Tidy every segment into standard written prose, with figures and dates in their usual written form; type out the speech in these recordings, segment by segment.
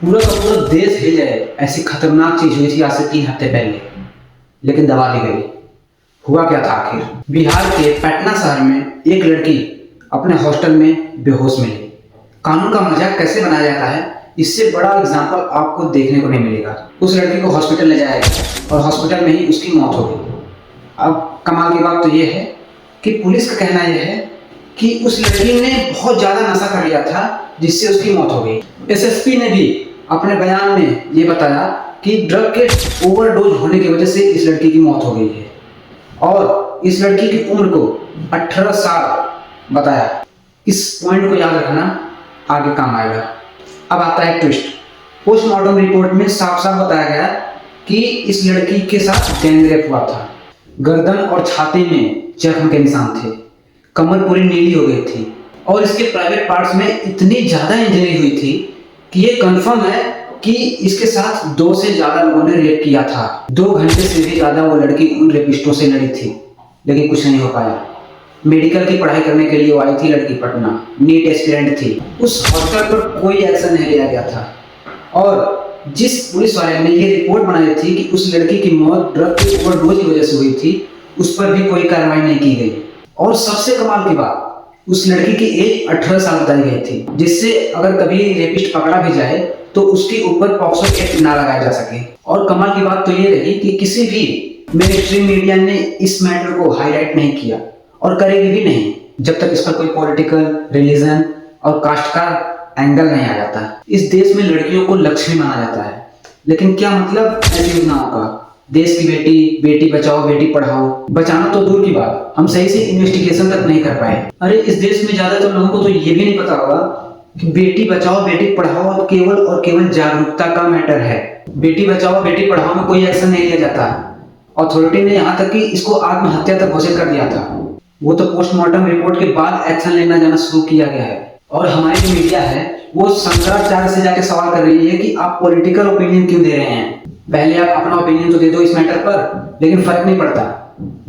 पूरा का पूरा देश हिल जाए ऐसी खतरनाक चीज हुई थी आज से 3 हफ्ते पहले, लेकिन दबा दी गई। हुआ क्या था आखिर? बिहार के पटना शहर में एक लड़की अपने हॉस्टल में बेहोश मिली। कानून का मजाक कैसे बनाया जाता है, इससे बड़ा एग्जाम्पल आपको देखने को नहीं मिलेगा। उस लड़की को हॉस्पिटल ले जाया गया और हॉस्पिटल में ही उसकी मौत हो गई। अब कमाल की बात तो ये है कि पुलिस का कहना यह है कि उस लड़की ने बहुत ज़्यादा नशा कर लिया था जिससे उसकी मौत हो गई। एसएसपी ने भी अपने बयान में ये बताया कि ड्रग के ओवरडोज होने की वजह से इस लड़की की मौत हो गई है और इस लड़की की उम्र को 18 साल बताया। इस पॉइंट को याद रखना, आगे काम आएगा। अब आता है ट्विस्ट। पोस्टमार्टम रिपोर्ट में साफ साफ बताया गया कि इस लड़की के साथ गैंगरेप हुआ था। गर्दन और छाती में जख्म के निशान थे, कमर पूरी नीली हो गई थी और इसके प्राइवेट पार्ट्स में इतनी ज्यादा इंजरी हुई थी कि ये कंफर्म है कि इसके साथ 2 से ज्यादा लोगों ने रेप किया था। 2 घंटे से भी ज्यादा वो लड़की उन रेपिस्टों से लड़ी थी, लेकिन कुछ नहीं हो पाया। मेडिकल की पढ़ाई करने के लिए वो आई थी लड़की पटना, नीट एस्पिरेंट थी। उस हॉस्टल पर कोई एक्शन नहीं लिया गया था और जिस पुलिस वाले ने ये रिपोर्ट बनाई थी कि उस लड़की की मौत ड्रग के ओवरडोज की वजह से हुई थी, उस पर भी कोई कार्रवाई नहीं की गई। और सबसे कमाल की बात, उस लड़की की एज 18 साल बताई गई थी, जिससे अगर कभी रेपिस्ट पकड़ा भी जाए तो उसके ऊपर पॉक्सो एक्ट ना लगाया जा सके। और कमाल की बात तो ये रही कि किसी भी मेनस्ट्रीम मीडिया ने इस मैटर को हाईलाइट नहीं किया और करेगी भी नहीं जब तक इस पर कोई पॉलिटिकल, रिलीजन और कास्ट का एंगल नहीं आ जाता। इस देश में लड़कियों को लक्ष्मी माना जाता है, लेकिन क्या मतलब ऐसी योजनाओं का? देश की बेटी, बेटी बचाओ बेटी पढ़ाओ, बचाना तो दूर की बात, हम सही से इन्वेस्टिगेशन तक नहीं कर पाए। अरे इस देश में ज्यादातर लोगों को तो ये भी नहीं पता होगा कि बेटी बचाओ बेटी पढ़ाओ केवल और केवल जागरूकता का मैटर है। बेटी बचाओ बेटी पढ़ाओ में कोई एक्शन नहीं लिया जाता। अथॉरिटी ने यहाँ तक कि इसको आत्महत्या तक घोषित कर दिया था। वो तो पोस्टमार्टम रिपोर्ट के बाद एक्शन लेना जाना शुरू किया गया है। और हमारी जो मीडिया है वो शंकराचार्य से जाके सवाल कर रही है कि आप पॉलिटिकल ओपिनियन क्यों दे रहे हैं? पहले आप अपना ओपिनियन तो दे दो इस मैटर पर, लेकिन फर्क नहीं पड़ता।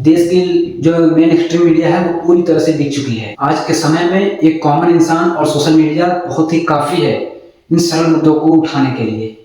देश की जो मेन एक्सट्रीम मीडिया है वो पूरी तरह से बिक चुकी है। आज के समय में एक कॉमन इंसान और सोशल मीडिया बहुत ही काफी है इन सरल मुद्दों को उठाने के लिए।